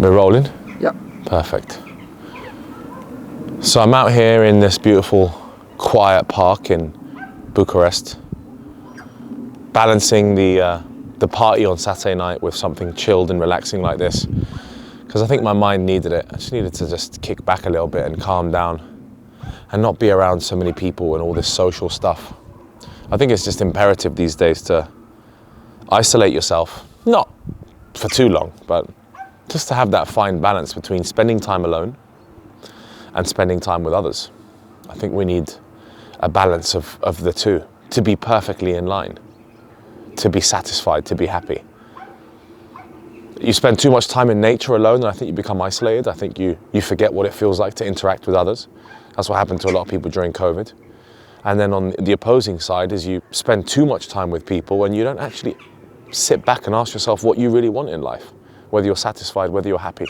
We're rolling? Yep. Perfect. So I'm out here in this beautiful, quiet park in Bucharest, balancing the party on Saturday night with something chilled and relaxing like this, because I think my mind needed it. I just needed to just kick back a little bit and calm down and not be around so many people and all this social stuff. I think it's just imperative these days to isolate yourself, not for too long, but just to have that fine balance between spending time alone and spending time with others. I think we need a balance of the two to be perfectly in line, to be satisfied, to be happy. You spend too much time in nature alone and I think you become isolated. I think you forget what it feels like to interact with others. That's what happened to a lot of people during COVID. And then on the opposing side is you spend too much time with people and you don't actually sit back and ask yourself what you really want in life, whether you're satisfied, whether you're happy.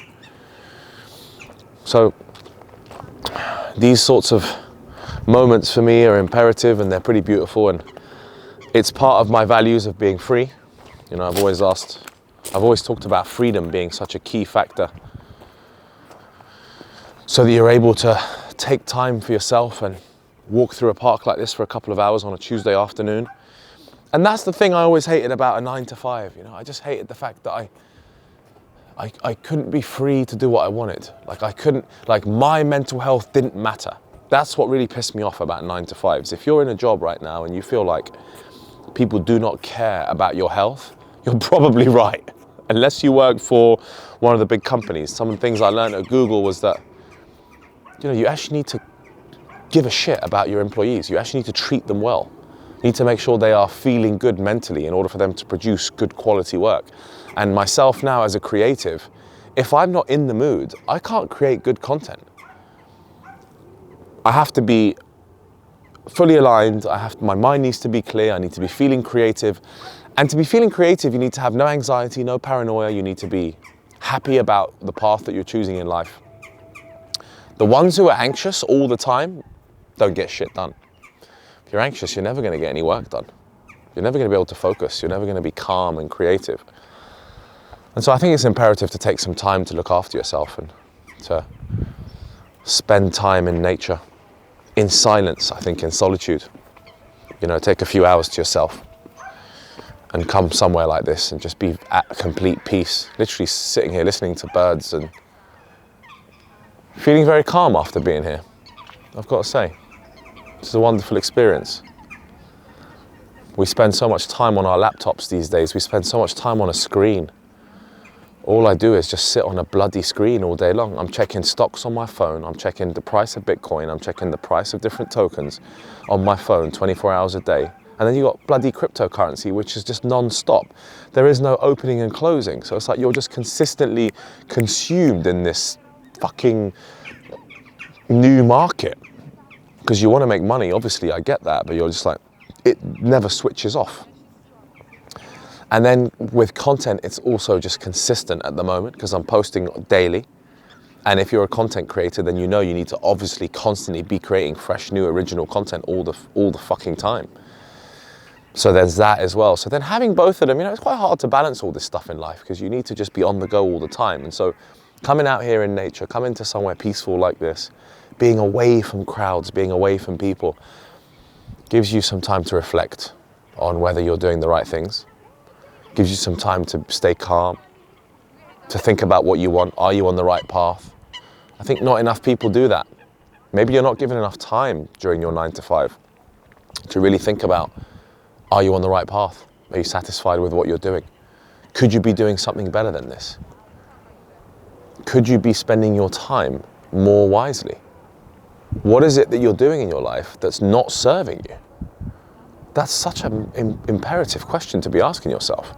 So these sorts of moments for me are imperative and they're pretty beautiful, and it's part of my values of being free. You know, I've always talked about freedom being such a key factor so that you're able to take time for yourself and walk through a park like this for a couple of hours on a Tuesday afternoon. And that's the thing I always hated about a 9 to 5. You know, I just hated the fact that I couldn't be free to do what I wanted. Like my mental health didn't matter. That's what really pissed me off about 9 to 5s. If you're in a job right now and you feel like people do not care about your health, you're probably right. Unless you work for one of the big companies. Some of the things I learned at Google was that, you know, you actually need to give a shit about your employees. You actually need to treat them well. You need to make sure they are feeling good mentally in order for them to produce good quality work. And myself now as a creative, if I'm not in the mood, I can't create good content. I have to be fully aligned. My mind needs to be clear. I need to be feeling creative. And to be feeling creative, you need to have no anxiety, no paranoia. You need to be happy about the path that you're choosing in life. The ones who are anxious all the time don't get shit done. If you're anxious, you're never going to get any work done. You're never going to be able to focus. You're never going to be calm and creative. And so I think it's imperative to take some time to look after yourself and to spend time in nature, in silence, I think, in solitude. You know, take a few hours to yourself and come somewhere like this and just be at complete peace, literally sitting here listening to birds and feeling very calm after being here, I've got to say. It's a wonderful experience. We spend so much time on our laptops these days. We spend so much time on a screen. All I do is just sit on a bloody screen all day long. I'm checking stocks on my phone. I'm checking the price of Bitcoin. I'm checking the price of different tokens on my phone 24 hours a day. And then you've got bloody cryptocurrency, which is just non-stop. There is no opening and closing. So it's like you're just consistently consumed in this fucking new market. Because you want to make money, obviously, I get that, but you're just like, it never switches off. And then with content, it's also just consistent at the moment because I'm posting daily. And if you're a content creator, then you know you need to obviously constantly be creating fresh, new, original content all the fucking time. So there's that as well. So then having both of them, you know, it's quite hard to balance all this stuff in life because you need to just be on the go all the time. And so coming out here in nature, coming to somewhere peaceful like this, being away from crowds, being away from people, gives you some time to reflect on whether you're doing the right things. Gives you some time to stay calm, to think about what you want. Are you on the right path? I think not enough people do that. Maybe you're not given enough time during your 9 to 5 to really think about, are you on the right path? Are you satisfied with what you're doing? Could you be doing something better than this? Could you be spending your time more wisely? What is it that you're doing in your life that's not serving you? That's such an imperative question to be asking yourself.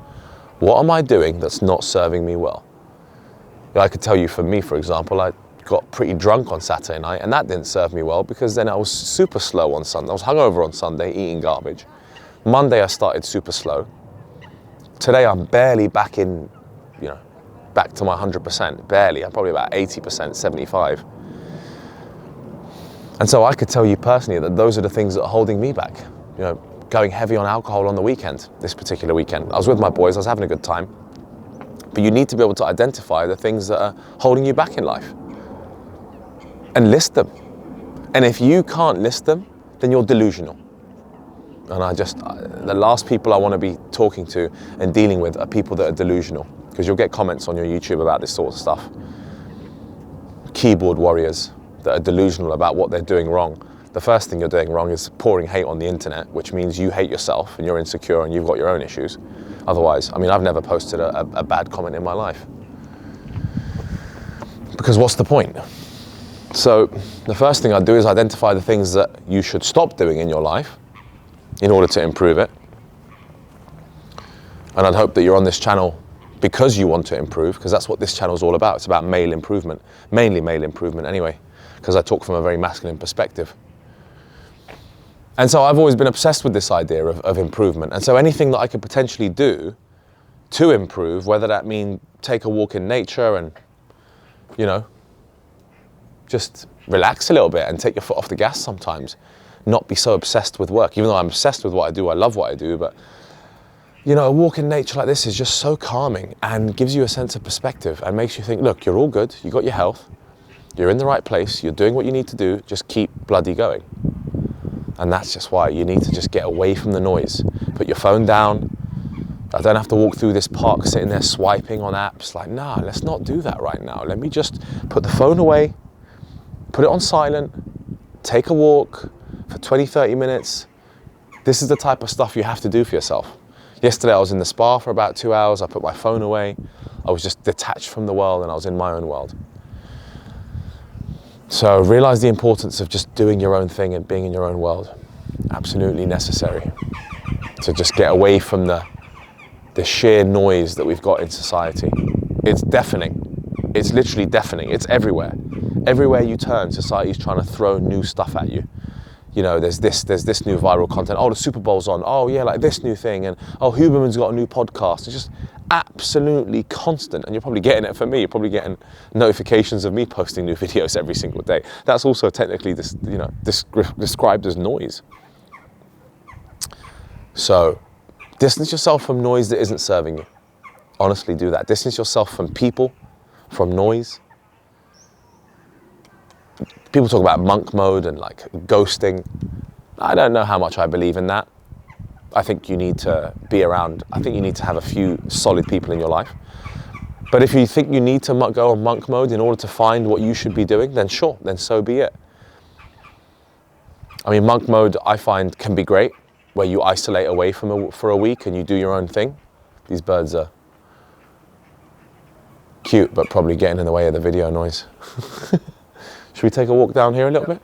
What am I doing that's not serving me well? I could tell you for me, for example, I got pretty drunk on Saturday night and that didn't serve me well because then I was super slow on Sunday. I was hungover on Sunday, eating garbage. Monday I started super slow. Today I'm barely back in, back to my 100%, barely. I'm probably about 80%, 75. And so I could tell you personally that those are the things that are holding me back. Going heavy on alcohol on the weekend, this particular weekend. I was with my boys, I was having a good time. But you need to be able to identify the things that are holding you back in life and list them. And if you can't list them, then you're delusional. And the last people I want to be talking to and dealing with are people that are delusional, because you'll get comments on your YouTube about this sort of stuff. Keyboard warriors that are delusional about what they're doing wrong. The first thing you're doing wrong is pouring hate on the internet, which means you hate yourself and you're insecure and you've got your own issues. Otherwise, I mean, I've never posted a bad comment in my life. Because what's the point? So the first thing I'd do is identify the things that you should stop doing in your life in order to improve it. And I'd hope that you're on this channel because you want to improve, because that's what this channel is all about. It's about male improvement, mainly male improvement anyway, because I talk from a very masculine perspective. And so I've always been obsessed with this idea of improvement. And so anything that I could potentially do to improve, whether that mean take a walk in nature and, you know, just relax a little bit and take your foot off the gas sometimes, not be so obsessed with work. Even though I'm obsessed with what I do, I love what I do, but you know, a walk in nature like this is just so calming and gives you a sense of perspective and makes you think, look, you're all good, you got your health, you're in the right place, you're doing what you need to do, just keep bloody going. And that's just why you need to just get away from the noise. Put your phone down. I don't have to walk through this park sitting there swiping on apps. Like, nah, let's not do that right now. Let me just put the phone away, put it on silent, take a walk for 20, 30 minutes. This is the type of stuff you have to do for yourself. Yesterday I was in the spa for about 2 hours. I put my phone away. I was just detached from the world and I was in my own world. So realize the importance of just doing your own thing and being in your own world. Absolutely necessary. To just get away from the sheer noise that we've got in society. It's deafening. It's literally deafening. It's everywhere. Everywhere you turn, society's trying to throw new stuff at you. You know, there's this new viral content. Oh, the Super Bowl's on. Oh yeah, like this new thing. And oh, Huberman's got a new podcast. It's just absolutely constant. And you're probably getting it from me. You're probably getting notifications of me posting new videos every single day. That's also technically described as noise. So distance yourself from noise that isn't serving you. Honestly, do that. Distance yourself from people, from noise. People talk about monk mode and like ghosting. I don't know how much I believe in that. I think you need to be around, I think you need to have a few solid people in your life. But if you think you need to go on monk mode in order to find what you should be doing, then sure, then so be it. I mean, monk mode I find can be great, where you isolate away for a week and you do your own thing. These birds are cute, but probably getting in the way of the video noise. Should we take a walk down here a little bit?